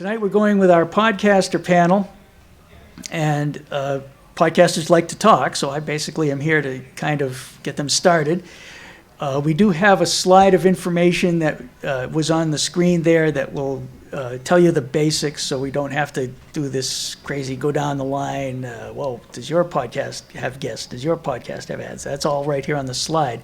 Tonight we're going with our podcaster panel, and podcasters like to talk, so I basically am here to kind of get them started. We do have a slide of information that was on the screen there that will tell you the basics, so we don't have to do this crazy go down the line. Well, does your podcast have guests? Does your podcast have ads? That's all right here on the slide.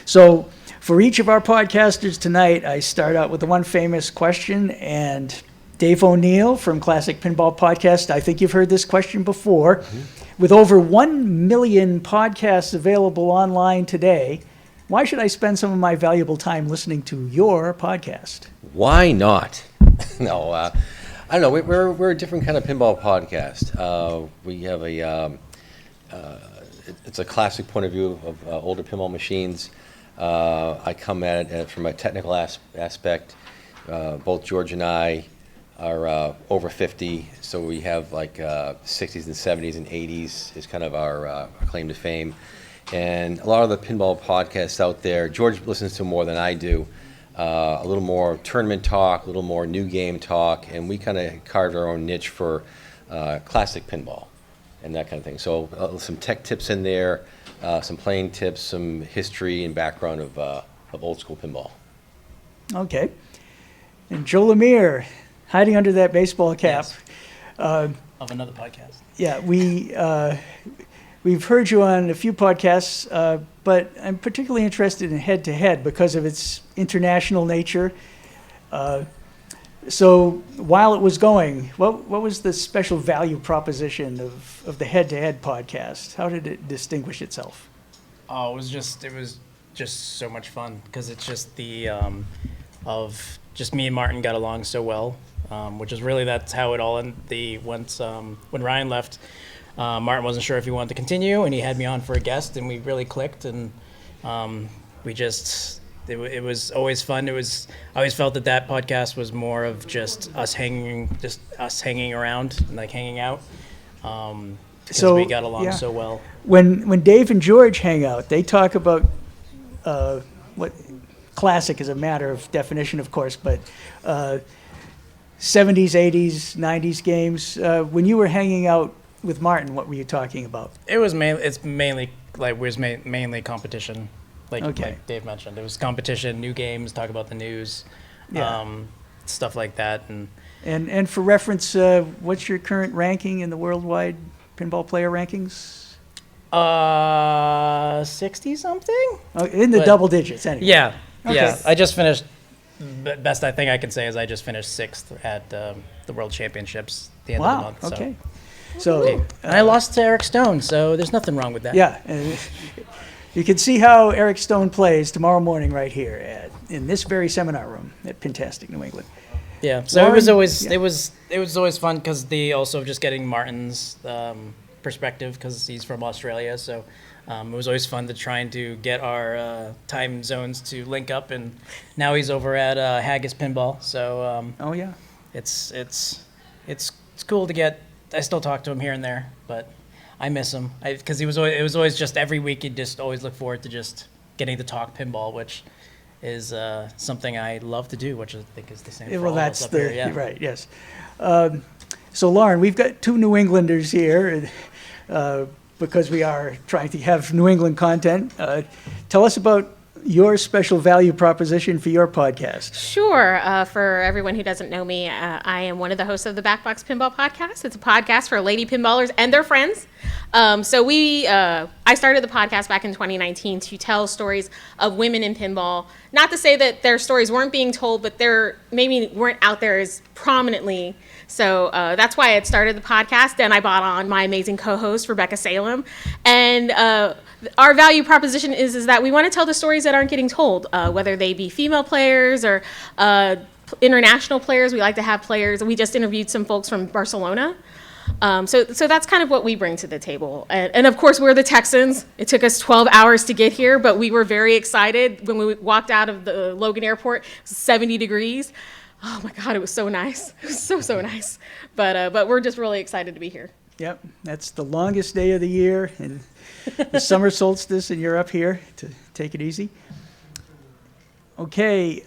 So for each of our podcasters tonight, I start out with the one famous question, and Dave O'Neill from Classic Pinball Podcast, I think you've heard this question before. Mm-hmm. With over 1 million podcasts available online today, why should I spend some of my valuable time listening to your podcast? Why not? No, I don't know. We're a different kind of pinball podcast. We have it's a classic point of view of older pinball machines. I come at it from a technical aspect. Both George and I are over 50, so we have like 60s and 70s and 80s is kind of our claim to fame. And a lot of the pinball podcasts out there, George listens to more than I do. A little more tournament talk, a little more new game talk, and we kind of carved our own niche for classic pinball and that kind of thing. So some tech tips in there, some playing tips, some history and background of old school pinball. Okay. And Joe Lemire, hiding under that baseball cap. Yes. Of another podcast. Yeah, we've heard you on a few podcasts, but I'm particularly interested in head-to-head because of its international nature. So while it was going, what was the special value proposition of the head-to-head podcast? How did it distinguish itself? Oh, it was just so much fun because it's just the of just me and Martin got along so well, which is really that's how it all ended. Once when Ryan left. Martin wasn't sure if he wanted to continue, and he had me on for a guest, and we really clicked, and it was always fun. I always felt that podcast was more of just us hanging around and like hanging out. So we got along so well. When Dave and George hang out, they talk about what classic is a matter of definition, of course, but 70s, 80s, 90s games. When you were hanging out with Martin, what were you talking about? It's mainly mainly competition, like Dave mentioned. It was competition, new games, talk about the news, stuff like that. And for reference, what's your current ranking in the worldwide pinball player rankings? 60 something. Oh, in the double digits, anyway. Yeah, okay. Yeah. I just finished. Best I think I can say is I just finished 6th at the World Championships at the end of the month. Okay. So and I lost to Eric Stone, so there's nothing wrong with that. Yeah, and you can see how Eric Stone plays tomorrow morning right here in this very seminar room at Pintastic, New England. Yeah, so Lauren, it was always fun because also just getting Martin's perspective because he's from Australia, so it was always fun to try and to get our time zones to link up, and now he's over at Haggis Pinball, so it's cool to get. I still talk to him here and there, but I miss him because it was always just every week. You'd just always look forward to just getting to talk pinball, which is something I love to do, which I think is the same. For all of us up here, yeah. Right. Yes. So Lauren, we've got two New Englanders here because we are trying to have New England content. Tell us about your special value proposition for your podcast. Sure. For everyone who doesn't know me, I am one of the hosts of the Backbox Pinball Podcast. It's a podcast for lady pinballers and their friends. I started the podcast back in 2019 to tell stories of women in pinball. Not to say that their stories weren't being told, but they're maybe weren't out there as prominently. So that's why I had started the podcast, and I brought on my amazing co-host, Rebecca Salem. And our value proposition is that we want to tell the stories that aren't getting told, whether they be female players or international players. We like to have players. We just interviewed some folks from Barcelona. So that's kind of what we bring to the table. And of course, we're the Texans. It took us 12 hours to get here, but we were very excited when we walked out of the Logan Airport. It was 70 degrees. Oh my God, it was so nice. It was so nice. But we're just really excited to be here. Yep, that's the longest day of the year, and the summer solstice, and you're up here to take it easy. Okay,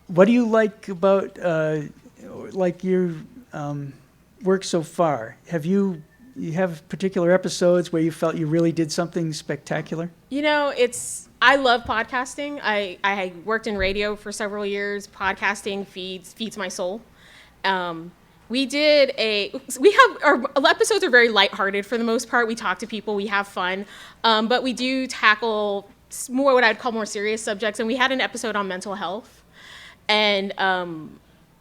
what do you like about like your work so far, you have particular episodes where you felt you really did something spectacular? You know, I love podcasting. I worked in radio for several years. Podcasting feeds my soul. We have our episodes are very lighthearted for the most part. We talk to people, we have fun, but we do tackle more what I'd call more serious subjects. And we had an episode on mental health, and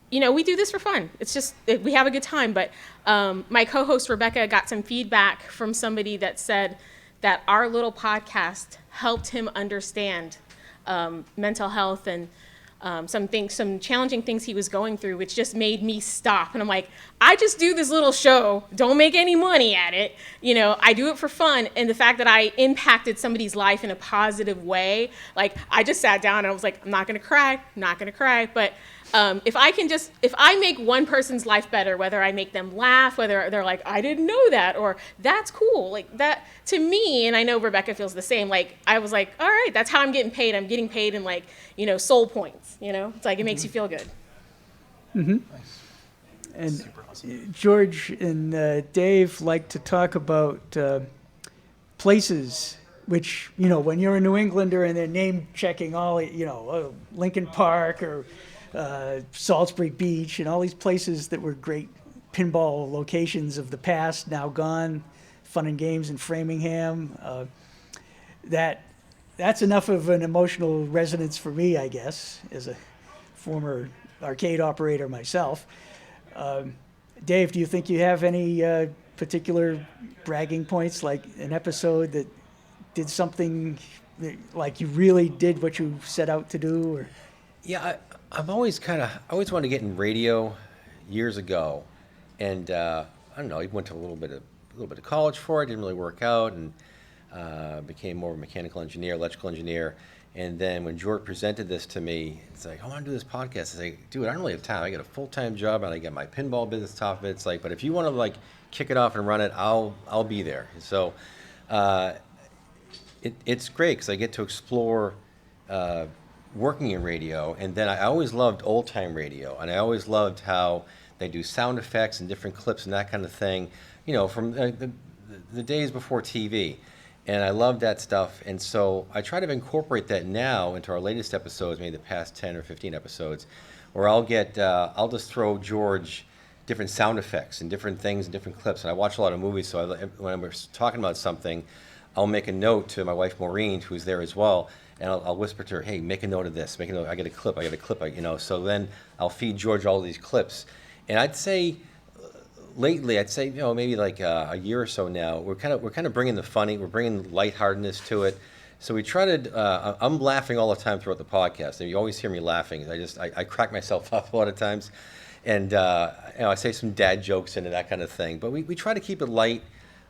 you know, we do this for fun. It's just we have a good time. But my co-host Rebecca got some feedback from somebody that said that our little podcast helped him understand mental health and some challenging things he was going through, which just made me stop. And I'm like, I just do this little show, don't make any money at it. You know, I do it for fun. And the fact that I impacted somebody's life in a positive way, like I just sat down and I was like, I'm not going to cry. But if I make one person's life better, whether I make them laugh, whether they're like, I didn't know that, or that's cool, like that to me, and I know Rebecca feels the same, like I was like, all right, that's how I'm getting paid. I'm getting paid in, like, you know, soul points, you know, it's like, it makes you feel good. Mm-hmm. Nice. And Super awesome. George and Dave like to talk about places which, you know, when you're a New Englander and they're name checking all, you know, Lincoln Park or Salisbury Beach and all these places that were great pinball locations of the past, now gone, Fun and Games in Framingham. That's enough of an emotional resonance for me, I guess, as a former arcade operator myself. Dave, do you think you have any particular bragging points, like an episode that did something like you really did what you set out to do? Or? Yeah, I always wanted to get in radio years ago, and I don't know, I went to a little bit of college for it, didn't really work out, and became more of a mechanical engineer, electrical engineer. And then when George presented this to me, it's like, I want to do this podcast. I say, dude, I don't really have time. I got a full-time job and I got my pinball business top of it. It's like, but if you want to like kick it off and run it, I'll be there. So it's great because I get to explore working in radio. And then I always loved old-time radio, and I always loved how they do sound effects and different clips and that kind of thing, you know, from the days before TV. And I love that stuff. And so I try to incorporate that now into our latest episodes, maybe the past 10 or 15 episodes, where I'll just throw George different sound effects and different things and different clips. And I watch a lot of movies, so when we're talking about something, I'll make a note to my wife Maureen, who's there as well, and I'll whisper to her, hey, make a note of this, make a note, I got a clip, you know. So then I'll feed George all these clips. And I'd say, lately, you know, maybe like a year or so now, we're kind of bringing the funny, we're bringing lightheartedness to it. So we try to. I'm laughing all the time throughout the podcast, and you always hear me laughing. I crack myself up a lot of times, and you know, I say some dad jokes and that kind of thing. But we try to keep it light,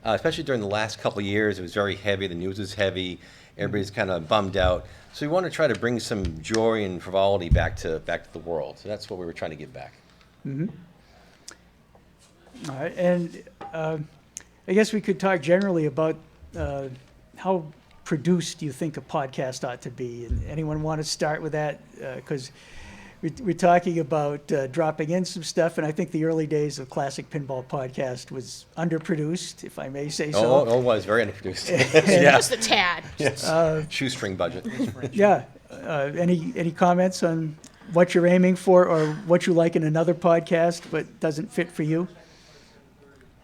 especially during the last couple of years. It was very heavy. The news was heavy. Everybody's kind of bummed out. So we want to try to bring some joy and frivolity back to the world. So that's what we were trying to give back. Mm-hmm. All right, and I guess we could talk generally about how produced you think a podcast ought to be. And anyone want to start with that? Because we're talking about dropping in some stuff, and I think the early days of Classic Pinball Podcast was underproduced, if I may say so. Oh, it was very underproduced. Yeah. Just a tad. Shoestring budget. Yeah. Any comments on what you're aiming for, or what you like in another podcast but doesn't fit for you?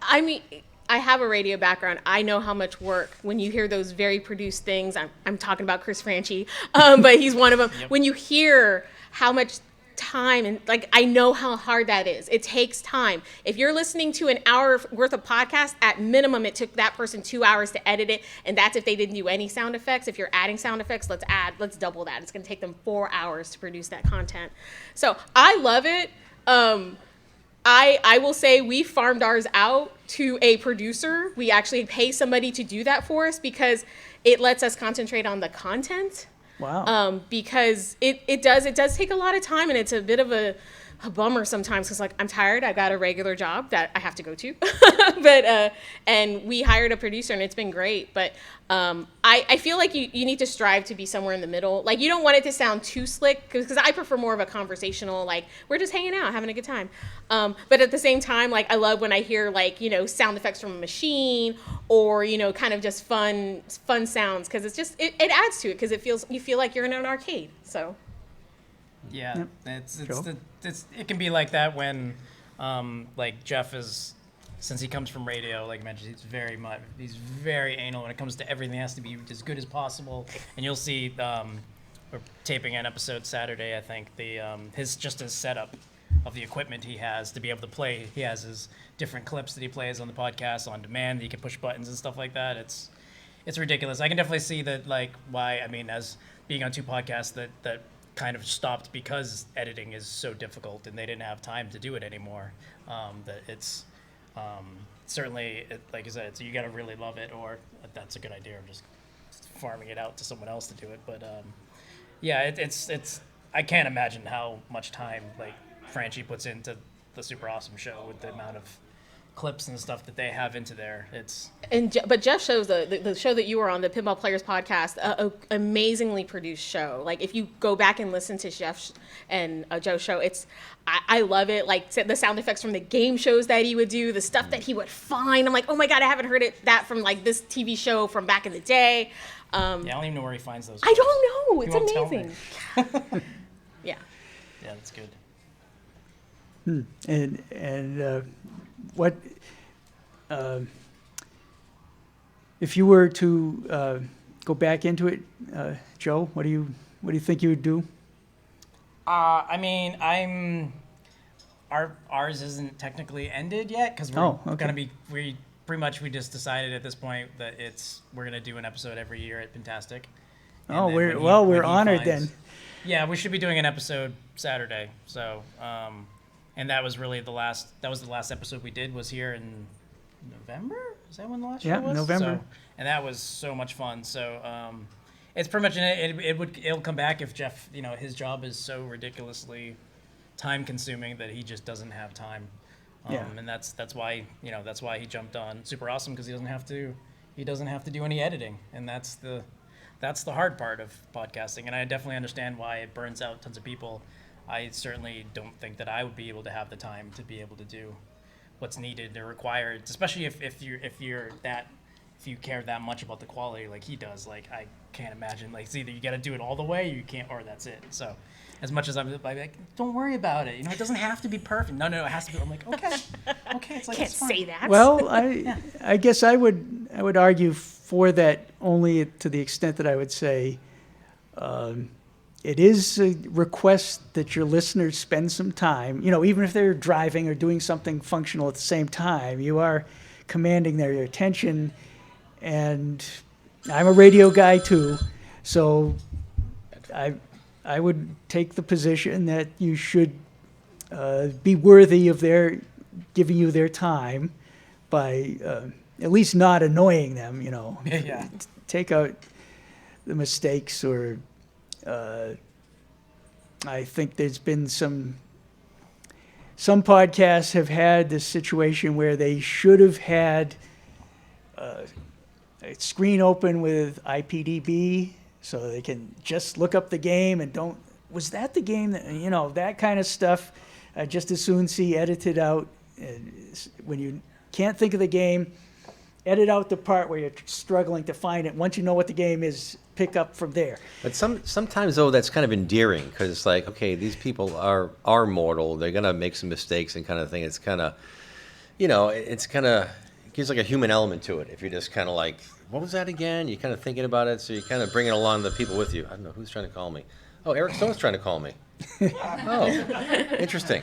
I mean, I have a radio background. I know how much work when you hear those very produced things. I'm talking about Chris Franchi, but he's one of them. Yep. When you hear how much time and like, I know how hard that is. It takes time. If you're listening to an hour worth of podcast, at minimum, it took that person 2 hours to edit it. And that's if they didn't do any sound effects. If you're adding sound effects, let's double that. It's going to take them 4 hours to produce that content. So I love it. I will say we farmed ours out to a producer. We actually pay somebody to do that for us because it lets us concentrate on the content. Wow. Because it does take a lot of time, and it's a bit of a a bummer sometimes because like I'm tired. I got a regular job that I have to go to, but and we hired a producer and it's been great. But I feel like you need to strive to be somewhere in the middle. Like you don't want it to sound too slick because I prefer more of a conversational, like we're just hanging out, having a good time. But at the same time, like I love when I hear like sound effects from a machine or kind of just fun sounds because it's just it adds to it because you feel like you're in an arcade. So. Yeah, Yep. It can be like that when, like Jeff is, since he comes from radio, like I mentioned, he's very anal when it comes to everything. It has to be as good as possible. And you'll see, we're taping an episode Saturday, I think. His setup of the equipment he has to be able to play. He has his different clips that he plays on the podcast on demand. He can push buttons and stuff like that. It's ridiculous. I can definitely see that, like why. I mean, as being on two podcasts that kind of stopped because editing is so difficult and they didn't have time to do it anymore. That it's certainly, like I said, so you got to really love it, or that's a good idea of just farming it out to someone else to do it. But yeah, it's I can't imagine how much time like Franchi puts into the Super Awesome Show with the amount of clips and stuff that they have into there. But Jeff shows the show that you were on, the Pinball Players Podcast, a amazingly produced show. Like if you go back and listen to Jeff and Joe's show, I love it. Like the sound effects from the game shows that he would do, the stuff that he would find. I'm like, oh my god, I haven't heard that from like this TV show from back in the day. Yeah, I don't even know where he finds those. I don't know. It's You won't amazing. Yeah. Yeah, that's good. And what if you were to go back into it, Joe? What do you think you would do? I mean, ours isn't technically ended yet because we're gonna be we just decided at this point that we're gonna do an episode every year at Pintastic. Oh, we're honored then. Yeah, we should be doing an episode Saturday. So, and that was really the last episode we did was here in November. Is that when the last show was? Yeah, November. So, and that was so much fun. So, it's pretty much it'll come back if Jeff, his job is so ridiculously time consuming that he just doesn't have time. And that's why he jumped on Super Awesome because he doesn't have to do any editing, and that's the hard part of podcasting. And I definitely understand why it burns out tons of people. I certainly don't think that I would be able to have the time to be able to do what's needed or required, especially if you care that much about the quality like he does. Like I can't imagine, like it's either you got to do it all the way or you can't, or that's it. So as much as I'm like, don't worry about it, it doesn't have to be perfect. No, it has to be. I'm like, okay, it's like, Can't it's fine. say that. Well, I guess I would argue for that only to the extent that I would say it is a request that your listeners spend some time, even if they're driving or doing something functional at the same time, you are commanding their attention. And I'm a radio guy too, so I would take the position that you should be worthy of their giving you their time by at least not annoying them, Yeah. Take out the mistakes or I think there's been some podcasts have had this situation where they should have had a screen open with IPDB so they can just look up the game and was that the game that, that kind of stuff. I just as soon see edited out. When you can't think of the game, edit out the part where you're struggling to find it. Once you know what the game is, pick up from there. But sometimes, though, that's kind of endearing because it's like, okay, these people are mortal. They're going to make some mistakes and kind of thing. It's kind of, it gives like a human element to it. If you're just kind of like, what was that again? You're kind of thinking about it, so you're kind of bringing along the people with you. I don't know, who's trying to call me? Oh, Eric Stone's trying to call me. Oh, interesting.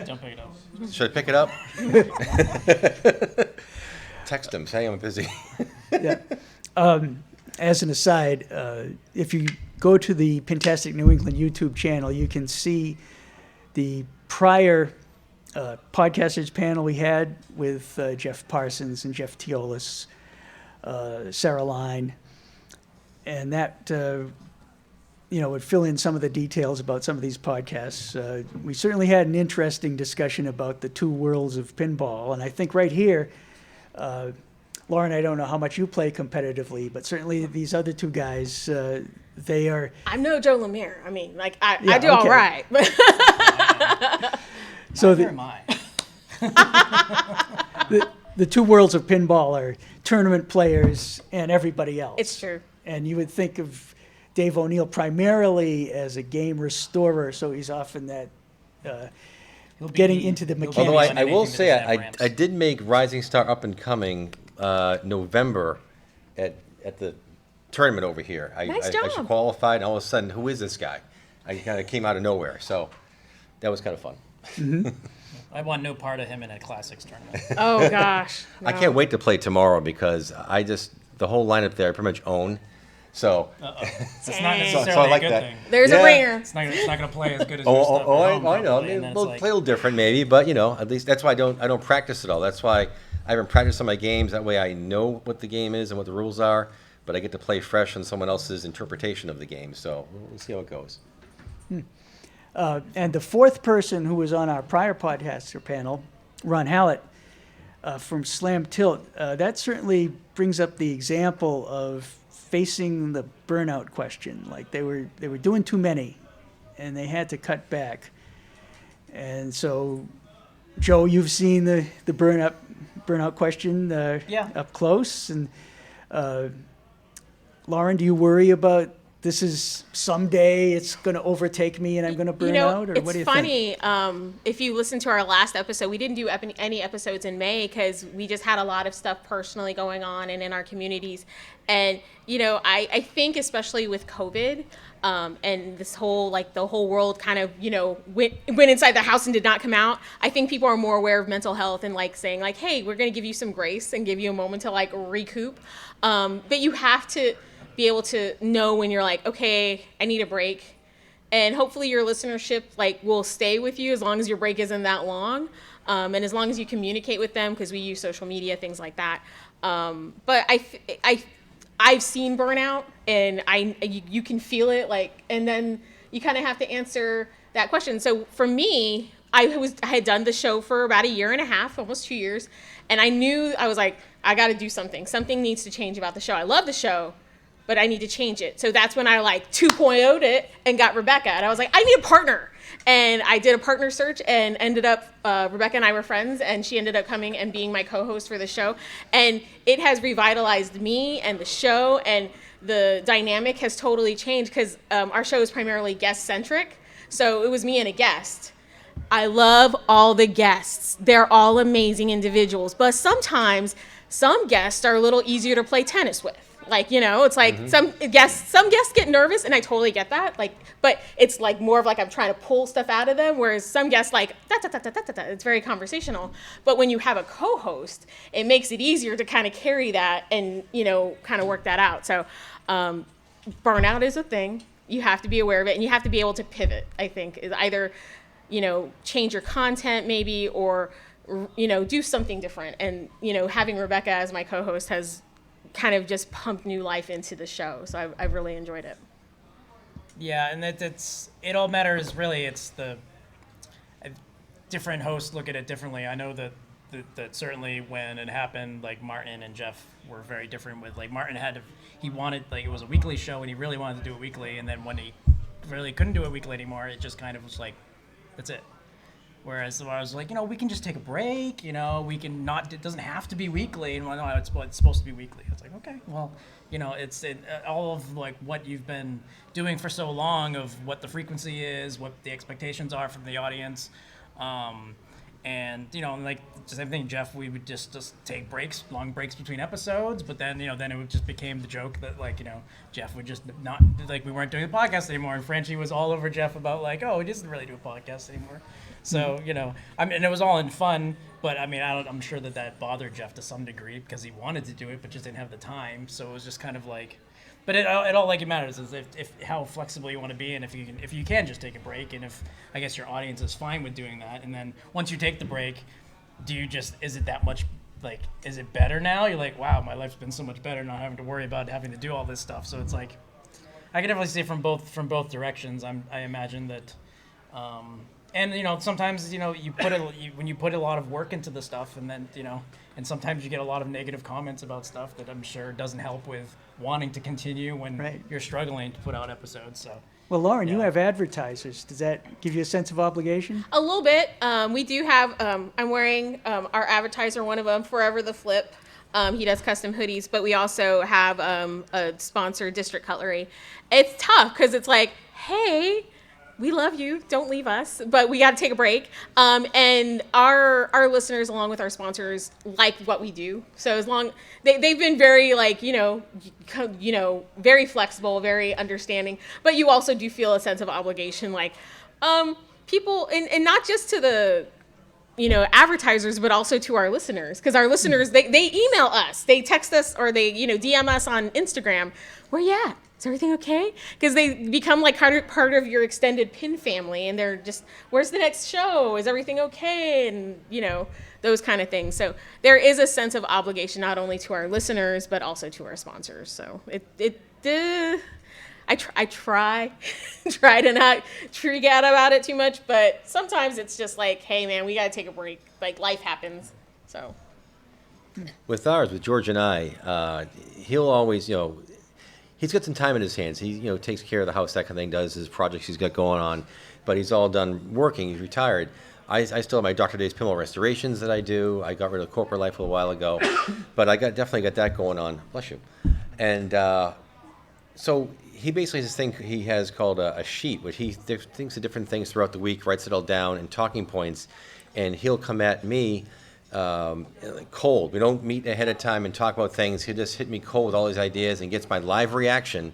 Don't pick it up. Should I pick it up? Text him, say I'm busy. Yeah. As an aside, if you go to the Pintastic New England YouTube channel, you can see the prior podcasters panel we had with Jeff Parsons and Jeff Teolis, Sarah Line, and that would fill in some of the details about some of these podcasts. We certainly had an interesting discussion about the two worlds of pinball, and I think right here, Lauren, I don't know how much you play competitively, but certainly these other two guys, they are. I'm no Joe Lemire. I mean, like I do okay. all right. So Neither am I. the two worlds of pinball are tournament players and everybody else. It's true. And you would think of Dave O'Neill primarily as a game restorer, so he's often that getting into the mechanics. Although I will Anything say, that doesn't have I did make Rising Star Up and Coming November at the tournament over here. Nice I job. qualified, and all of a sudden, who is this guy? I kind of came out of nowhere, so that was kind of fun. I want no part of him in a Classics tournament. Oh gosh. I can't wait to play tomorrow because the whole lineup there I pretty much own. So, It's not Dang. necessarily So I like a good that. thing. There's Yeah. a ringer. It's not going to play as good as your stuff. I at home, know. probably, and then We'll it's play a little different maybe, but at least that's why I don't practice at all. That's why I haven't practiced on my games. That way I know what the game is and what the rules are, but I get to play fresh on someone else's interpretation of the game. So we'll see how it goes. And the fourth person who was on our prior podcaster panel, Ron Hallett, from Slam Tilt, that certainly brings up the example of facing the burnout question. Like they were doing too many, and they had to cut back. And so, Joe, you've seen the burnout question up close, and Lauren, do you worry about this is someday it's going to overtake me and I'm going to burn out, or what do you think? It's funny. If you listen to our last episode, we didn't do any episodes in May because we just had a lot of stuff personally going on and in our communities. And, I think especially with COVID and this whole, the whole world kind of, went inside the house and did not come out. I think people are more aware of mental health and saying hey, we're going to give you some grace and give you a moment to recoup. But you have to be able to know when you're okay, I need a break. And hopefully your listenership will stay with you as long as your break isn't that long. And as long as you communicate with them, because we use social media, things like that. But I've seen burnout, and you can feel it, and then you kind of have to answer that question. So for me, I had done the show for about a year and a half, almost 2 years, and I knew I was I got to do something. Something needs to change about the show. I love the show, but I need to change it. So that's when I 2.0'd it and got Rebecca. And I was I need a partner. And I did a partner search and ended up, Rebecca and I were friends, and she ended up coming and being my co-host for the show. And it has revitalized me and the show, and the dynamic has totally changed because our show is primarily guest-centric. So it was me and a guest. I love all the guests. They're all amazing individuals. But sometimes some guests are a little easier to play tennis with. It's some guests get nervous, and I totally get that. But it's more of I'm trying to pull stuff out of them, whereas some guests it's very conversational. But when you have a co-host, it makes it easier to kind of carry that and kind of work that out. So burnout is a thing. You have to be aware of it, and you have to be able to pivot. I think is either change your content maybe, or do something different. And having Rebecca as my co-host has kind of just pumped new life into the show. So I've really enjoyed it. Yeah, and it all matters really. It's different hosts look at it differently. I know that certainly when it happened, Martin and Jeff were very different with Martin he wanted it was a weekly show and he really wanted to do it weekly, and then when he really couldn't do it weekly anymore, it just kind of was that's it. Whereas I was we can just take a break, we can not, it doesn't have to be weekly. And no, it's supposed to be weekly. It's okay, well, it's all of what you've been doing for so long of what the frequency is, what the expectations are from the audience. And, the same thing, Jeff, we would just take breaks, long breaks between episodes, but then, then it just became the joke that, Jeff would just not, we weren't doing the podcast anymore, and Franchi was all over Jeff about, oh, he doesn't really do a podcast anymore. So, and it was all in fun, but, I'm sure that bothered Jeff to some degree because he wanted to do it, but just didn't have the time, so it was just kind of but it all it matters is if how flexible you want to be, and if you can just take a break, and if I guess your audience is fine with doing that, and then once you take the break, is it that much is it better now? You're wow, my life's been so much better not having to worry about having to do all this stuff. So it's I can definitely say from both directions. I imagine that, and sometimes when you put a lot of work into the stuff, and then and sometimes you get a lot of negative comments about stuff that I'm sure doesn't help with wanting to continue when you're struggling to put out episodes. So. Well, Lauren, you have advertisers. Does that give you a sense of obligation? A little bit. We do have, I'm wearing our advertiser, one of them, Forever the Flip. He does custom hoodies, but we also have a sponsor, District Cutlery. It's tough because it's like, hey, we love you. Don't leave us, but we got to take a break. And our listeners, along with our sponsors, like what we do. So as long they've been very very flexible, very understanding. But you also do feel a sense of obligation, people, and not just to the advertisers, but also to our listeners, because our listeners they email us, they text us, or they DM us on Instagram. Where you at? Is everything okay? Because they become part of your extended pin family, and they're just, where's the next show? Is everything okay? And those kind of things. So there is a sense of obligation not only to our listeners but also to our sponsors. So I try to not freak out about it too much, but sometimes it's just like, hey man, we got to take a break. Like, life happens. So With George and I, he'll always, he's got some time in his hands. He, takes care of the house, that kind of thing, does his projects he's got going on, but he's all done working. He's retired. I still have my Dr. Day's Pinball restorations that I do. I got rid of corporate life a little while ago, but I definitely got that going on. Bless you. And so he basically has this thing he has called a sheet, which he thinks of different things throughout the week, writes it all down in talking points, and he'll come at me cold. We don't meet ahead of time and talk about things. He'll just hit me cold with all these ideas and gets my live reaction,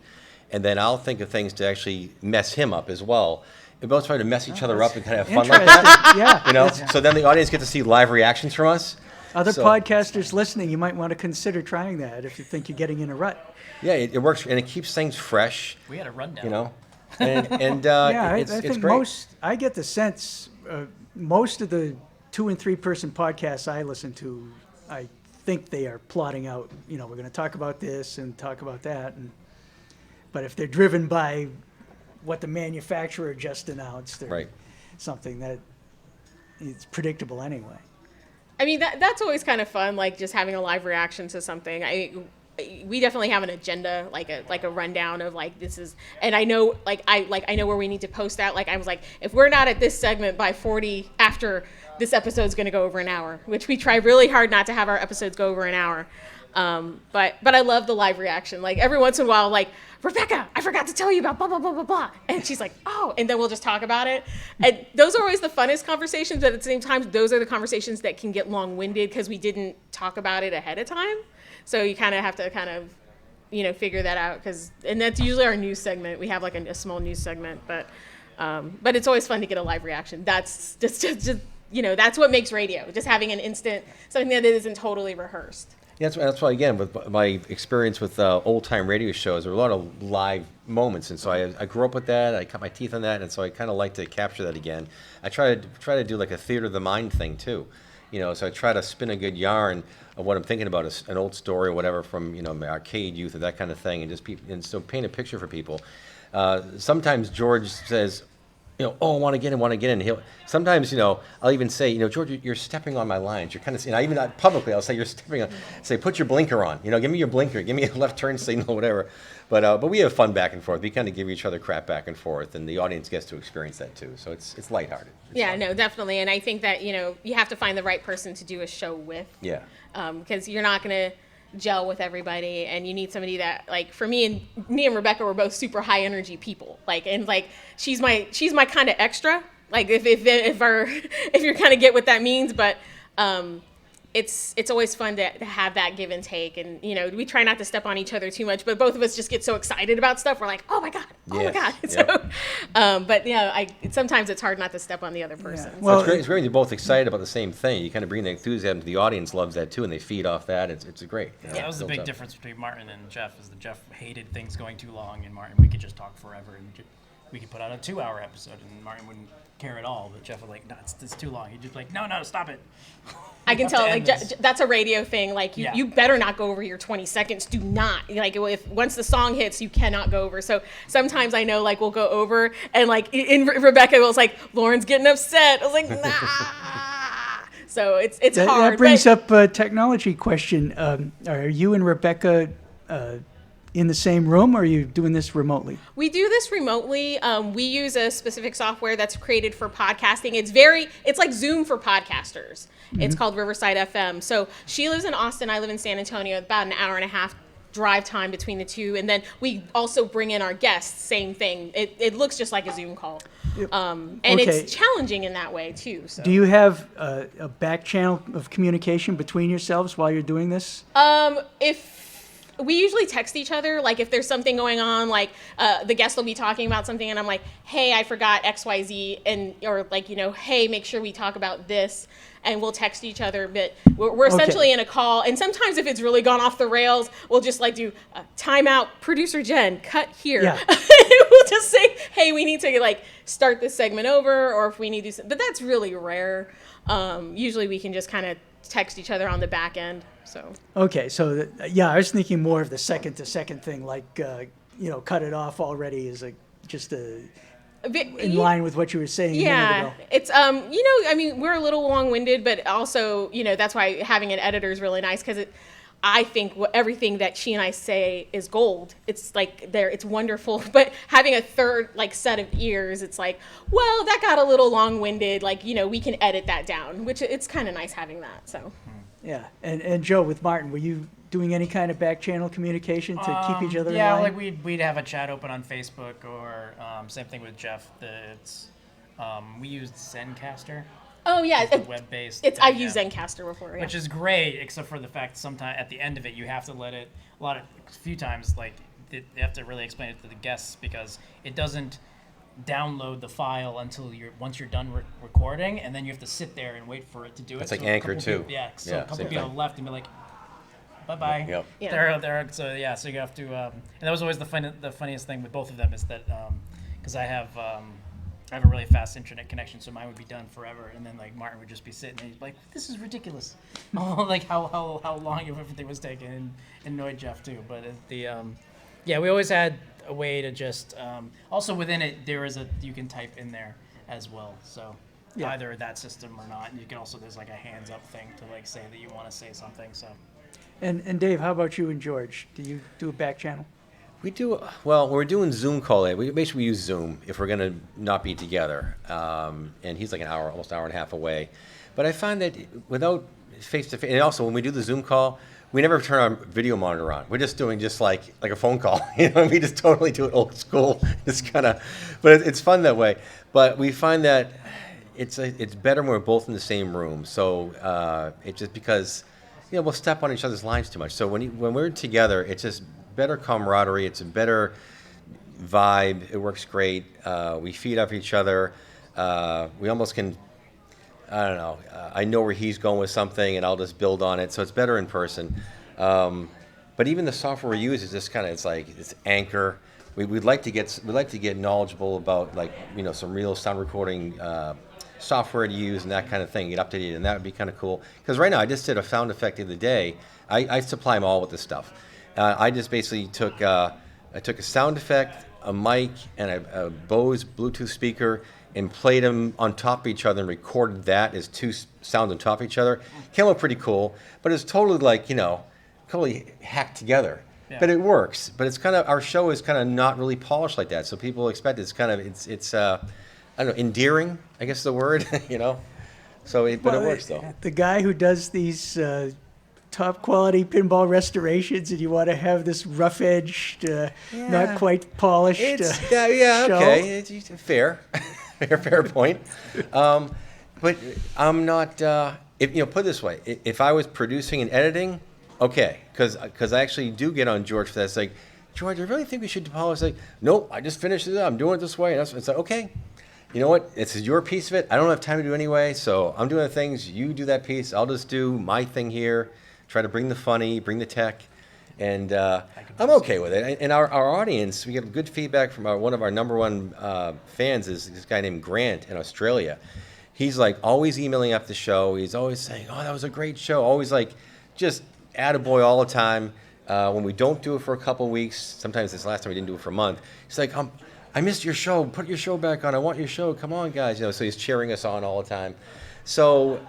and then I'll think of things to actually mess him up as well. We both try to mess each other up and kind of have fun like that. Yeah. So then the audience get to see live reactions from us. Other podcasters listening, you might want to consider trying that if you think you're getting in a rut. Yeah, it works, and it keeps things fresh. We had a rundown. And I it's think great. I get the sense, most of the 2- and 3-person podcasts I listen to, I think they are plotting out, we're going to talk about this and talk about that. But if they're driven by what the manufacturer just announced, or something that it's predictable anyway. I mean, that's always kind of fun, like just having a live reaction to something. We definitely have an agenda, like a rundown of this is, and I know I know where we need to post that. Like, I was like, if we're not at this segment by 40 after this episode's going to go over an hour, which we try really hard not to have our episodes go over an hour. But I love the live reaction. Like, every once in a while, like, Rebecca, I forgot to tell you about blah, blah, blah, blah, blah. And she's like, oh, and then we'll just talk about it. And those are always the funnest conversations, but at the same time, those are the conversations that can get long-winded because we didn't talk about it ahead of time. So you kind of have to figure that out, and that's usually our news segment. We have like a small news segment, but it's always fun to get a live reaction. That's just that's what makes radio, just having an instant, something that isn't totally rehearsed. Yeah, that's why, again, with my experience with old-time radio shows, there were a lot of live moments, and so I grew up with that. I cut my teeth on that, and so I kind of like to capture that again. I try to do like a theater of the mind thing too, so I try to spin a good yarn of what I'm thinking about, an old story or whatever from my arcade youth or that kind of thing, and so paint a picture for people. Sometimes George says, oh, I want to get in. He'll sometimes, I'll even say, George, you're stepping on my lines. You're kind of, even not publicly, I'll say you're stepping on. Say, put your blinker on. Give me your blinker. Give me a left turn signal, whatever. But we have fun back and forth. We kind of give each other crap back and forth, and the audience gets to experience that too. So it's lighthearted. It's fun. No, definitely. And I think that you have to find the right person to do a show with. Yeah. Because you're not gonna gel with everybody, and you need somebody that, like, for me and Rebecca were both super high energy people, she's my kind of extra, like if you're kind of get what that means, but it's always fun to have that give and take, and we try not to step on each other too much, but both of us just get so excited about stuff, we're like, oh my god. Yep. So but sometimes it's hard not to step on the other person. Yeah. Well, it's great when you're both excited about the same thing. You kind of bring the enthusiasm to the audience, loves that too, and they feed off that. It's great. That was the big difference between Martin and Jeff, is that Jeff hated things going too long, and Martin, we could just talk forever, and we could put out a 2-hour episode, and Martin wouldn't care at all. But Jeff was like, no, it's too long. He'd just be like, no, stop it. I can tell, like, this. that's a radio thing. Like, you better not go over your 20 seconds. Do not. Like, if once the song hits, you cannot go over. So sometimes I know, like, we'll go over, and, like, in Rebecca was like, Lauren's getting upset. I was like, nah. So it's hard. That brings up a technology question. Are you and Rebecca in the same room, or are you doing this remotely? We do this remotely. We use a specific software that's created for podcasting. It's like Zoom for podcasters. Mm-hmm. It's called Riverside FM. So she lives in Austin, I live in San Antonio, about an hour and a half drive time between the two. And then we also bring in our guests, same thing. It looks just like a Zoom call. And it's challenging in that way too. So. Do you have a back channel of communication between yourselves while you're doing this? If we usually text each other, like if there's something going on, like the guest will be talking about something and I'm like, hey, I forgot XYZ, and or like, hey, make sure we talk about this, and we'll text each other. But we're essentially in a call, and sometimes if it's really gone off the rails, we'll just like do timeout, producer Jen, cut here. Yeah. We'll just say, hey, we need to like start this segment over, or if we need to do something, but that's really rare. Usually we can just kind of text each other on the back end. So. Okay, so I was thinking more of the second to second thing, like cut it off already is in line with what you were saying. Yeah, it's I mean, we're a little long-winded, but also that's why having an editor is really nice, because I think everything that she and I say is gold. It's like it's wonderful, but having a third like set of ears, it's like, well, that got a little long-winded. Like we can edit that down, which it's kind of nice having that. So. Yeah, and Joe, with Martin, were you doing any kind of back channel communication to keep each other in line? Yeah, like we'd have a chat open on Facebook, or same thing with Jeff. We used Zencaster. Oh yeah, it's web-based. I've used Zencaster before, yeah. Which is great, except for the fact sometimes at the end of it you have to let it a few times like you have to really explain it to the guests, because it doesn't download the file until once you're done recording, and then you have to sit there and wait for it to do it. It's like Anchor too. A couple people left and be like, bye-bye. Yep. Yeah. So you have to, and that was always the funniest thing with both of them, is that because I have a really fast internet connection, so mine would be done forever, and then like Martin would just be sitting and he's like, this is ridiculous. Like how long everything was taking, and annoyed Jeff too. But we always had a way to just also within it you can type in there as well, so either that system or not, and you can also, there's like a hands up thing to like say that you want to say something. So and Dave, how about you and George? Do you do a back channel? We do. Well, when we're doing Zoom call, we basically use Zoom if we're going to not be together, and he's like almost an hour and a half away. But I find that without face to face, and also when we do the Zoom call, we never turn our video monitor on. We're just doing like a phone call. We just totally do it old school. It's but it's fun that way. But we find that it's better when we're both in the same room. So it's just because we'll step on each other's lines too much. So when we're together, it's just better camaraderie. It's a better vibe. It works great. We feed off each other. We almost can. I don't know. I know where he's going with something, and I'll just build on it. So it's better in person. But even the software we use is just it's Anchor. We'd like to get knowledgeable about some real sound recording software to use and that kind of thing. Get updated, and that would be kind of cool. Because right now I just did a sound effect the other day. I supply them all with this stuff. I just basically took a sound effect, a mic, and a Bose Bluetooth speaker, and played them on top of each other and recorded that as two sounds on top of each other. Came out pretty cool, but it's totally totally hacked together. Yeah. But it works. But it's our show is not really polished like that. So people expect it's I don't know, endearing, I guess the word, So, but it works though. The guy who does these top quality pinball restorations, and you want to have this rough edged, not quite polished. Okay, it's fair. Fair point. But I'm not. Put it this way: if I was producing and editing, okay, because I actually do get on George for that. It's like, George, I really think we should polish. Like, nope, I just finished it. I'm doing it this way. And it's like, okay, you know what? This is your piece of it. I don't have time to do it anyway, so I'm doing the things. You do that piece. I'll just do my thing here. Try to bring the funny, bring the tech, And I'm okay with it. And our audience, we get good feedback from one of our number one fans is this guy named Grant in Australia. He's like always emailing up the show. He's always saying, "Oh, that was a great show." Always like just attaboy all the time. When we don't do it for a couple weeks, sometimes this last time we didn't do it for a month, he's like, I missed your show. Put your show back on. I want your show. Come on, guys. So he's cheering us on all the time. So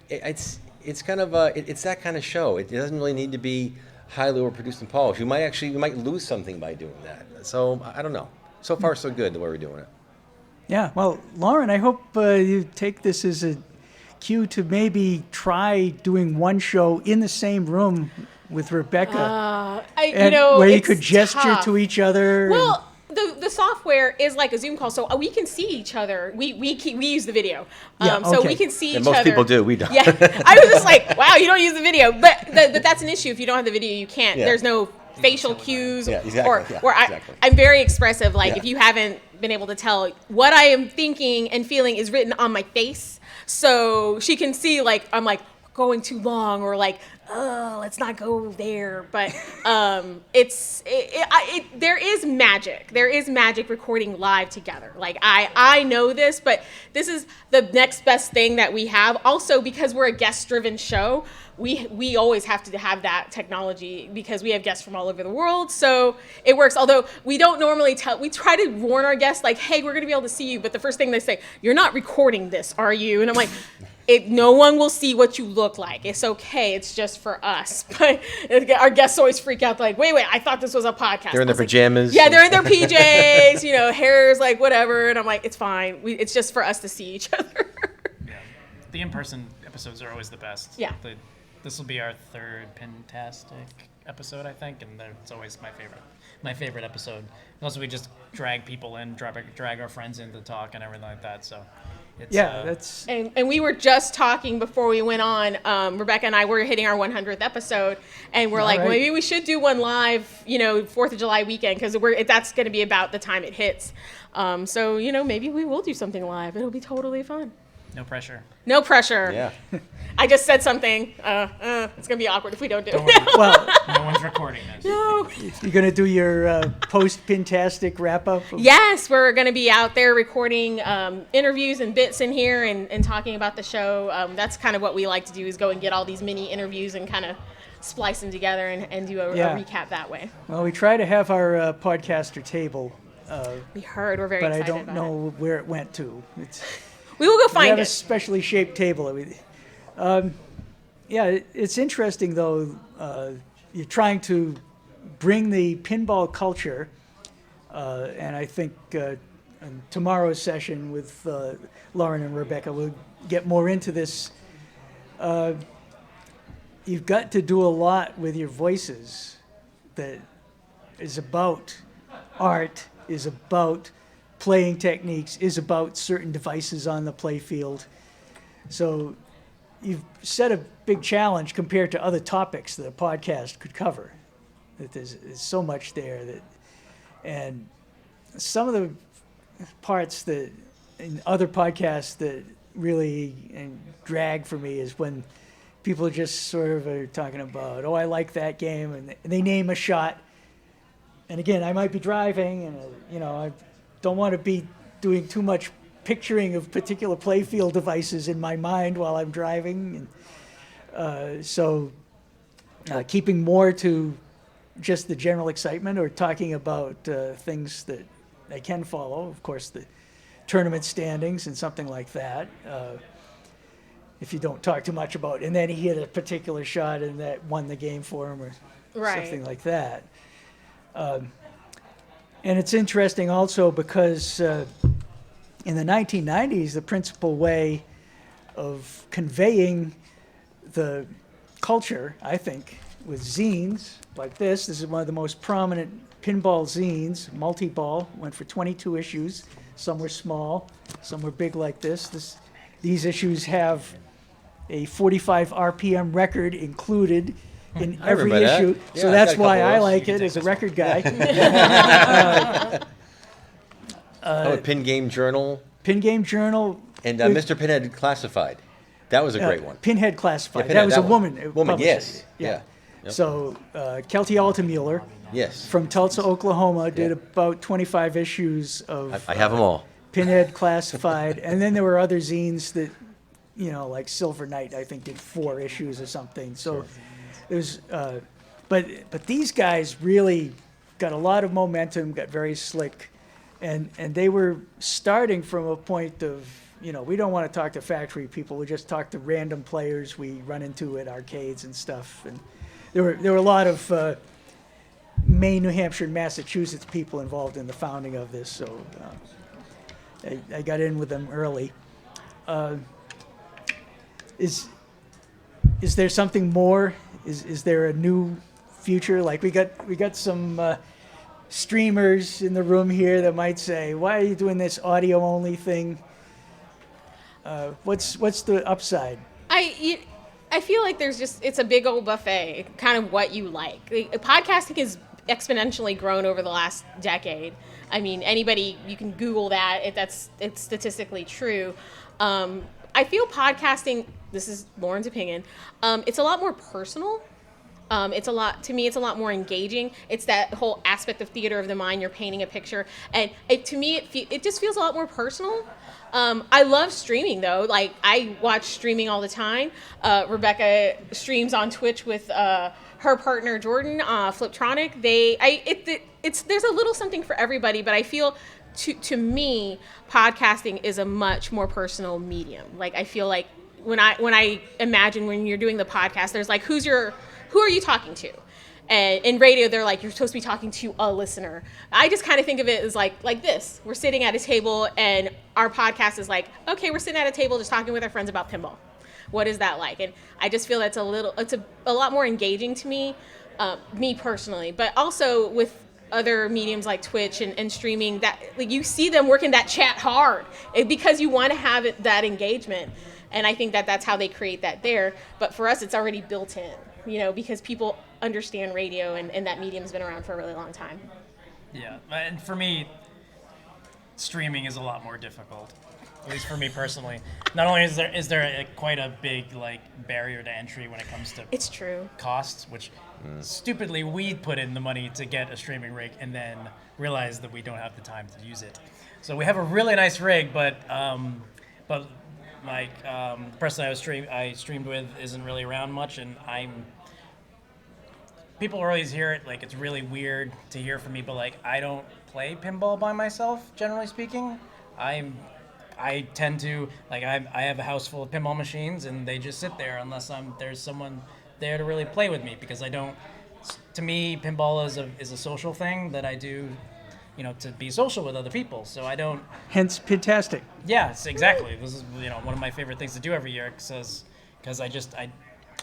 it's kind of it's that kind of show. It doesn't really need to be highly overproduced and polished. You might lose something by doing that. So I don't know. So far, so good the way we're doing it. Yeah, well, Lauren, I hope you take this as a cue to maybe try doing one show in the same room with Rebecca, where you could gesture tough. to each other. Well, the software is like a Zoom call, so we can see each other. We use the video, so we can see each other. Most people do. We don't. Yeah, I was just like, wow, you don't use the video, but that's an issue. If you don't have the video, you can't. Yeah. There's no facial cues, exactly. I'm very expressive. Like Yeah. if you haven't been able to tell, what I am thinking and feeling is written on my face, so she can see like I'm like going too long or like, oh, let's not go there. But there is magic. There is magic recording live together. Like I know this, but this is the next best thing that we have. Also, because we're a guest-driven show, we always have to have that technology because we have guests from all over the world. So it works. Although we don't normally we try to warn our guests like, hey, we're going to be able to see you. But the first thing they say, you're not recording this, are you? And I'm like, no one will see what you look like. It's okay. It's just for us. But our guests always freak out like, wait, I thought this was a podcast. They're in their pajamas. Yeah, they're in their PJs, hair's like whatever. And I'm like, it's fine. It's just for us to see each other. Yeah. The in-person episodes are always the best. Yeah. This will be our third Pintastic episode, I think, and it's always my favorite episode. And also, we just drag people in, drag our friends in to talk and everything like that. So, it's, that's. And we were just talking before we went on. Rebecca and I were hitting our 100th episode, and we're like, right. well, maybe we should do one live, 4th of July weekend, because that's going to be about the time it hits. So maybe we will do something live. It'll be totally fun. No pressure. No pressure. Yeah. I just said something. It's going to be awkward if we don't do Don't it. worry. Well, No one's recording this. No. you're going to do your post-Pintastic wrap-up? Yes, we're going to be out there recording interviews and bits in here and talking about the show. That's kind of what we like to do, is go and get all these mini interviews and kind of splice them together and do a recap that way. Well, we try to have our podcaster table, We heard. We're very but I excited don't about know where it went to. We will go We find have a it. specially shaped table. It's interesting, though. You're trying to bring the pinball culture, and I think in tomorrow's session with Lauren and Rebecca, we'll get more into this. You've got to do a lot with your voices that is about art, is about playing techniques, is about certain devices on the play field. So you've set a big challenge compared to other topics that a podcast could cover. That there's so much there and some of the parts that in other podcasts that really drag for me is when people just sort of are talking about, I like that game, and they name a shot. And again, I might be driving, and I don't want to be doing too much picturing of particular playfield devices in my mind while I'm driving. And, so keeping more to just the general excitement, or talking about things that I can follow, of course, the tournament standings and something like that. If you don't talk too much about, and then he hit a particular shot and that won the game for him, or something like that. And it's interesting also because in the 1990s, the principal way of conveying the culture, I think, was zines like this. This is one of the most prominent pinball zines, multi-ball, went for 22 issues. Some were small, some were big like this. These issues have a 45 RPM record included in every issue, so that's why I like it as a record guy. Pin Game Journal. Pin Game Journal. And Mr. Pinhead Classified. That was a great one. Pinhead Classified. Yeah, Pinhead, that was a one. woman. Woman, published yes. it. Yeah. Yep. So Kelty Altemuller Yes. from Tulsa, Oklahoma, did about 25 issues of I have them all. Pinhead Classified, and then there were other zines that, like Silver Knight, I think did 4 issues or something. So there's, but these guys really got a lot of momentum, got very slick, and they were starting from a point of, we don't want to talk to factory people. We just talk to random players we run into at arcades and stuff. And there were a lot of Maine, New Hampshire, and Massachusetts people involved in the founding of this. So I got in with them early. Is there something more? Is there a new future? Like we got some streamers in the room here that might say, "Why are you doing this audio only thing?" What's the upside? I feel like it's a big old buffet, kind of what you like. Podcasting has exponentially grown over the last decade. I mean, anybody, you can Google that. It's statistically true. I feel podcasting, this is Lauren's opinion, it's a lot more personal. It's a lot more engaging. It's that whole aspect of theater of the mind. You're painting a picture, and to me, it just feels a lot more personal. I love streaming though. Like I watch streaming all the time. Rebecca streams on Twitch with her partner Jordan, Fliptronic. There's a little something for everybody, but I feel to me, podcasting is a much more personal medium. Like I feel like when I imagine when you're doing the podcast, there's like who are you talking to? And in radio, they're like, you're supposed to be talking to a listener. I just kind of think of it as like this. We're sitting at a table, and our podcast is like, okay, we're sitting at a table just talking with our friends about pinball. What is that like? And I just feel that's a lot more engaging to me personally. But also with other mediums like Twitch and streaming, that like you see them working that chat hard because you want to have that engagement. And I think that's how they create that there. But for us, it's already built in, because people understand radio and that medium's been around for a really long time. Yeah, and for me, streaming is a lot more difficult, at least for me personally. Not only is there quite a big barrier to entry when it comes to it's true costs, which stupidly we put in the money to get a streaming rig and then realize that we don't have the time to use it. So we have a really nice rig, but the person I streamed with isn't really around much, and people always hear it like it's really weird to hear from me, but I don't play pinball by myself, generally speaking. I tend to I have a house full of pinball machines, and they just sit there unless there's someone there to really play with me, because I don't. To me, pinball is a social thing that I do, to be social with other people. So I don't. Hence, Pintastic. Yes, exactly. This is one of my favorite things to do every year, because I don't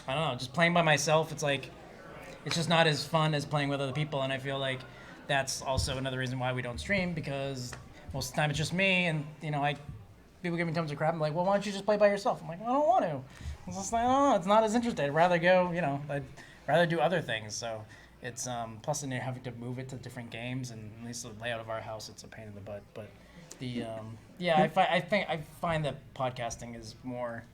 know, just playing by myself. It's just not as fun as playing with other people, and I feel like that's also another reason why we don't stream, because most of the time it's just me, and people give me tons of crap. I'm like, well, why don't you just play by yourself? I'm like, well, I don't want to. It's just like, I don't know, it's not as interesting. I'd rather go, I'd rather do other things. So it's plus then you're having to move it to different games, and at least the layout of our house, it's a pain in the butt. But I find that podcasting is more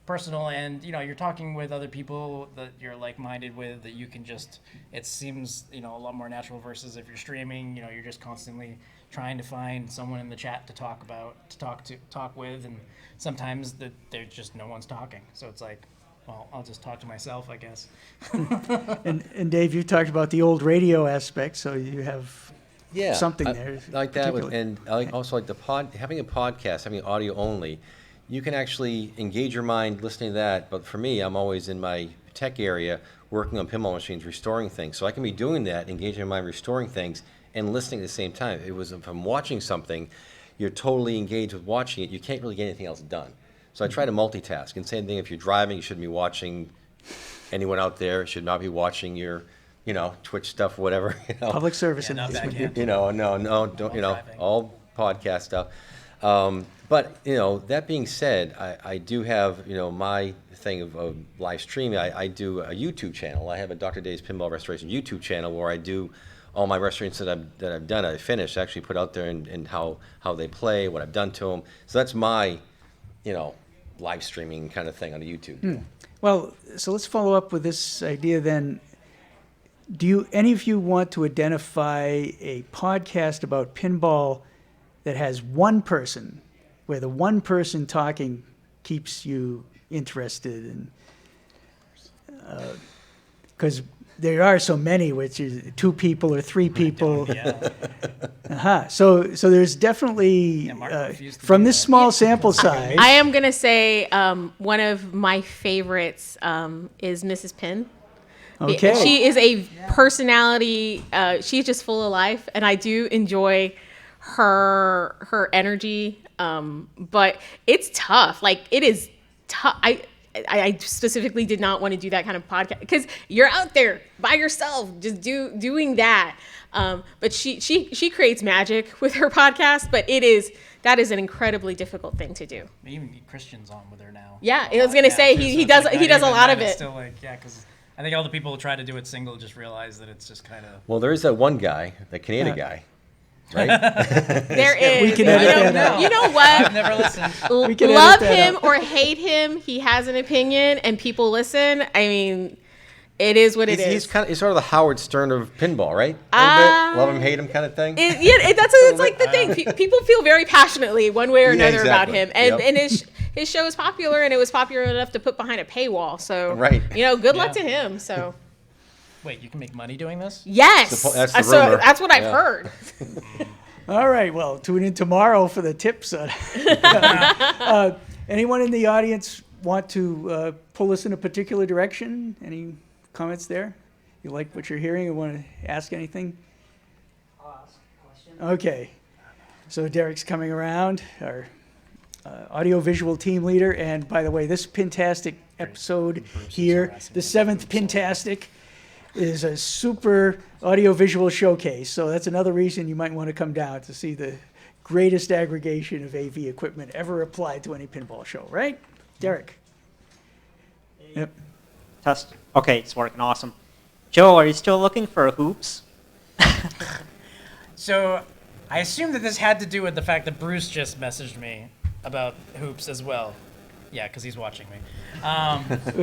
personal, and you're talking with other people that you're like-minded with, that you can just, it seems a lot more natural, versus if you're streaming, you're just constantly trying to find someone in the chat to talk with, and sometimes there's just no one's talking, so it's like, well, I'll just talk to myself, I guess. And Dave, you talked about the old radio aspect, so you have something there. Like that, and I also like having a podcast, having audio only. You can actually engage your mind listening to that, but for me, I'm always in my tech area working on pinball machines, restoring things. So I can be doing that, engaging my mind, restoring things, and listening at the same time. If I'm watching something, you're totally engaged with watching it. You can't really get anything else done. So I try to multitask. And same thing, if you're driving, you shouldn't be watching anyone out there. Should not be watching your, Twitch stuff, whatever. Public service announcement. No, don't. All podcast stuff. But that being said, I do have my thing of live streaming. I do a YouTube channel. I have a Dr. Dave's Pinball Restoration YouTube channel where I do all my restorations that I've done. I finished, actually put out there, and how they play, what I've done to them. So that's my live streaming kind of thing on the YouTube. Well, so let's follow up with this idea then. do any of you want to identify a podcast about pinball that has one person, where the one person talking keeps you interested? And because there are so many, which is 2 people or 3 people. Yeah. So there's definitely Mark refused to from do this that. small sample size. I am gonna say one of my favorites is Mrs. Pin. Okay. She is a personality. She's just full of life, and I do enjoy her energy. But it's tough. Like, it is tough. I specifically did not want to do that kind of podcast because you're out there by yourself just doing that. But she creates magic with her podcast. But that is an incredibly difficult thing to do. They even get Christians on with her now. Yeah, I was gonna say he does a lot of it. Still because I think all the people who try to do it single just realize that it's just kind of. Well, there is that one guy, the Canadian guy, right? There is. We can edit that out. You know I've what? never listened. We can Love edit that him out. or hate him, he has an opinion, and people listen. I mean, it is what it is. He's sort of the Howard Stern of pinball, right? A little bit? Love him, hate him kind of thing. It's like the thing. People feel very passionately one way or another about exactly. him, and Yep. and his show is popular, and it was popular enough to put behind a paywall. So Right. good luck Yeah. to him. So Wait, you can make money doing this? yes, That's the so rumor. that's what I've Yeah. heard. All right, well, tune in tomorrow for the tips. Anyone in the audience want to pull us in a particular direction? Any comments there? You like what you're hearing and want to ask anything? Okay. So Derek's coming around, our audio-visual team leader. And by the way, this Pintastic episode here, the 7th Pintastic, is a super audio-visual showcase. So that's another reason you might want to come down to see the greatest aggregation of AV equipment ever applied to any pinball show, right? Derek? Yep. Test. Okay, it's working. Awesome. Joe, are you still looking for hoops? So I assume that this had to do with the fact that Bruce just messaged me about hoops as well. Yeah, because he's watching me.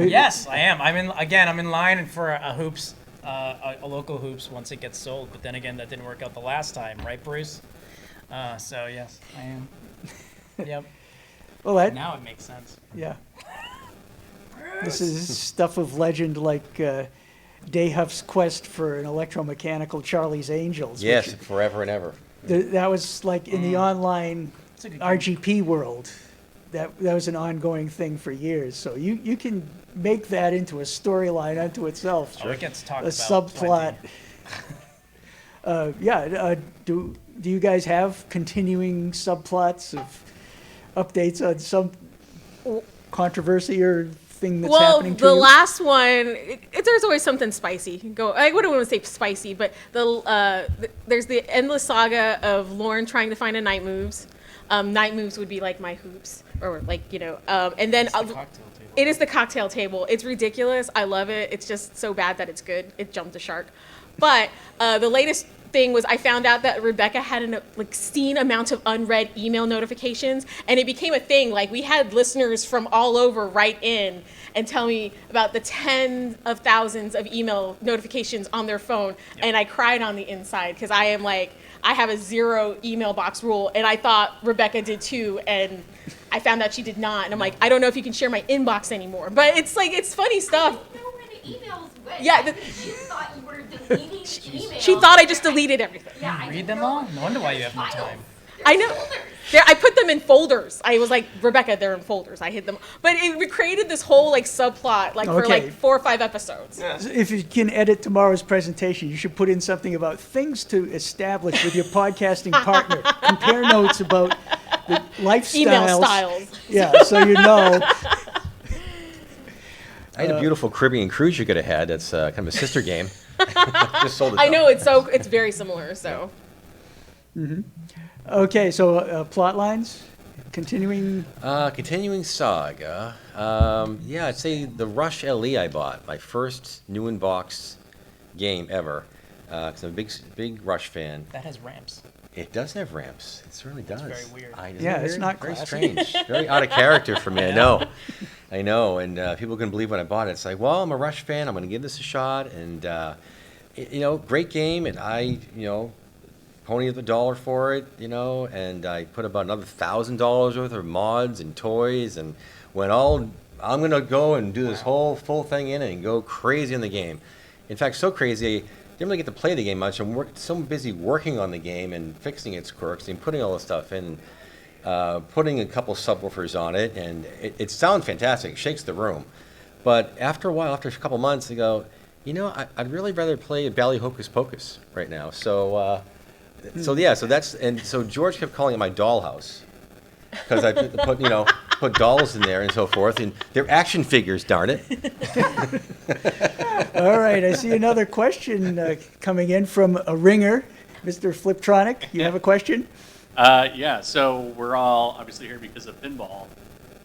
Yes, I am. I'm in line for a hoops, a local hoops once it gets sold. But then again, that didn't work out the last time, right, Bruce? So yes, I am. Yep. Well, that, Now it makes sense. yeah. This is stuff of legend like Dayhuff's quest for an electromechanical Charlie's Angels. Yes, which- forever and ever. that was like in the online It's a good game. RGP world. That was an ongoing thing for years. So you can make that into a storyline unto itself. Oh, it gets talked A about. subplot. Do you guys have continuing subplots of updates on some controversy or thing that's happening to the you? last one, there's always something spicy. I wouldn't want to say spicy, but there's the endless saga of Lauren trying to find a night moves. Night moves would be like my hoops, or like and then It's the cocktail table. it is the cocktail table. It's ridiculous. I love it. It's just so bad that it's good. It jumped the shark. But the latest thing was I found out that Rebecca had an obscene amount of unread email notifications, and it became a thing. Like, we had listeners from all over write in and tell me about the tens of thousands of email notifications on their phone, and I cried on the inside because I have a 0 email box rule, and I thought Rebecca did too, and I found out she did not, and I'm like, I don't know if you can share my inbox anymore. But it's like, it's funny stuff. You know where the emails went. Yeah, You thought you were deleting emails. She thought I just deleted everything. Yeah, I Read didn't them know all? what No wonder why you the have no files. time. I know. I put them in folders. I was like, Rebecca, they're in folders. I hid them. But we created this whole like subplot for Okay. like 4 or 5 episodes. If you can edit tomorrow's presentation, you should put in something about things to establish with your podcasting partner. Compare notes about the lifestyles. Email styles. Yeah, so you know. I had a beautiful Caribbean cruise you could have had. That's kind of a sister game. Just sold it. I though. know it's very similar. So Okay, so plot lines, continuing. Continuing saga. Yeah, I'd say the Rush LE I bought, my first new in box game ever. 'Cause I'm a big Rush fan. That has ramps. It does have ramps. It certainly does. very weird. Isn't Yeah, it it's weird? not very classic. strange. Very out of character for me. I know. And people couldn't believe when I bought it. It's like, well, I'm a Rush fan. I'm going to give this a shot. And Great game, and I ponied up $1 for it, and I put about another $1,000 worth of mods and toys, and I'm gonna go and do this whole full thing in it and go crazy in the game. In fact, so crazy, I didn't really get to play the game much. I'm so busy working on the game and fixing its quirks and putting all the stuff in, putting a couple subwoofers on it, and it sounds fantastic. It shakes the room. But after a while, after a couple months, I go, I'd really rather play Bally Hocus Pocus right now. So George kept calling it my dollhouse because I put dolls in there and so forth, and they're action figures, darn it. All right, I see another question coming in from a ringer, Mr. Fliptronic. You have a question? Yeah, so we're all obviously here because of pinball.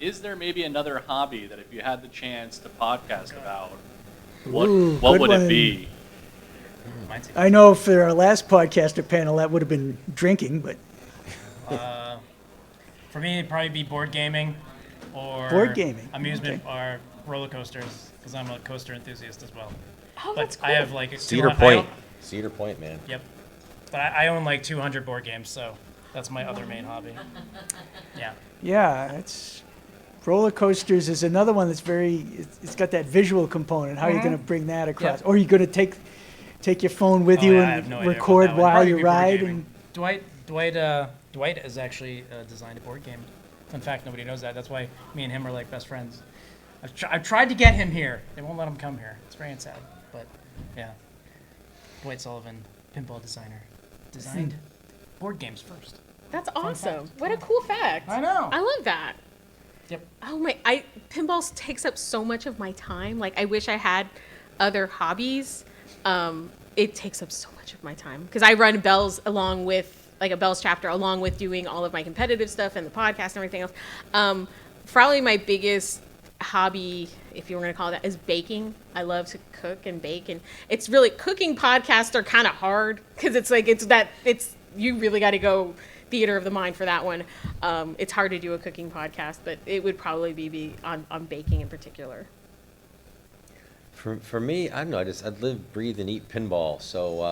Is there maybe another hobby that if you had the chance to podcast about, what would it be? I know for our last podcaster panel, that would have been drinking, but For me, it'd probably be board gaming or Board gaming, amusement okay. or roller coasters, because I'm a coaster enthusiast as well. Oh, But that's cool. I have like a Cedar 200 Point. Cedar Point, man. Yep. But I own like 200 board games, so that's my other main hobby. Yeah. yeah, it's roller coasters is another one that's it's got that visual component. How are you going to bring that across? Yep. Or are you going to take your phone with Oh, you yeah, I and have no idea about record that one. while Probably you be board ride? gaming. And Dwight has actually designed a board game. In fact, nobody knows that. That's why me and him are like best friends. I've tried to get him here. They won't let him come here. It's very sad. But yeah, Dwight Sullivan, pinball designer, designed board games first. That's awesome. What a cool fact. I know. I love that. Yep. Oh my, pinball takes up so much of my time. Like, I wish I had other hobbies. It takes up so much of my time because I run Bells along with, like a Bells chapter, along with doing all of my competitive stuff and the podcast and everything else. Probably my biggest hobby, if you were going to call it that, is baking. I love to cook and bake, and it's really, cooking podcasts are kind of hard because you really got to go theater of the mind for that one. It's hard to do a cooking podcast, but it would probably be on baking in particular. For me, I don't know. I'd live, breathe, and eat pinball. So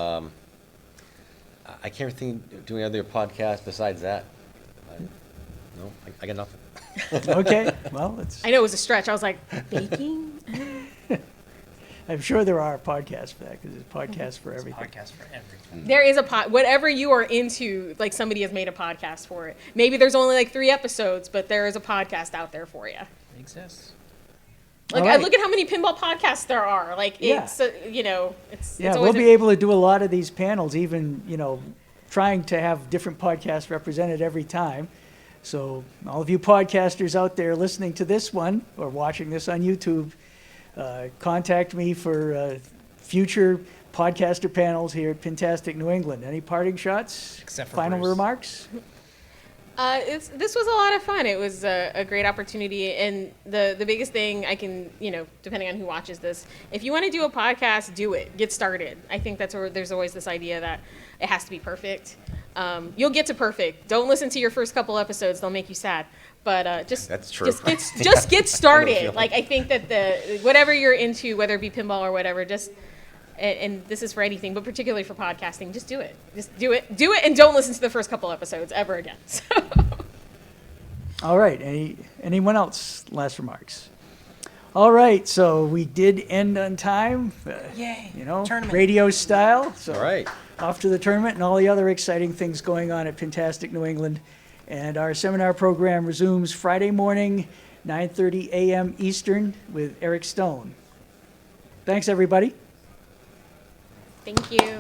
I can't think doing other podcasts besides that. I got nothing. okay, well, I know it was a stretch. I was like, baking? I'm sure there are podcasts for that because there's podcasts for everything. Podcast for everything. There is whatever you are into, like somebody has made a podcast for it. Maybe there's only like 3 episodes, but there is a podcast out there for you. It exists. Like, All right. look at how many pinball podcasts there are. Like, Yeah. it's Yeah, it's we'll always be able to do a lot of these panels, even, trying to have different podcasts represented every time. So all of you podcasters out there listening to this one or watching this on YouTube, contact me for future podcaster panels here at Pintastic New England. Any parting shots? Except for Final Bruce. remarks? This was a lot of fun. It was a great opportunity, and the biggest thing I can, depending on who watches this, if you want to do a podcast, do it. Get started. I think that's where there's always this idea that it has to be perfect. You'll get to perfect. Don't listen to your first couple episodes; they'll make you sad. But That's true. just get started. feeling. Like, I think that whatever you're into, whether it be pinball or whatever, just. And this is for anything, but particularly for podcasting, just do it. Just do it, and don't listen to the first couple episodes ever again. So. All right. Anyone else? Last remarks. All right. So we did end on time. Yay. Tournament. Radio style. So All right. off to the tournament and all the other exciting things going on at Pintastic New England. And our seminar program resumes Friday morning, 9:30 a.m. Eastern with Eric Stone. Thanks, everybody. Thank you.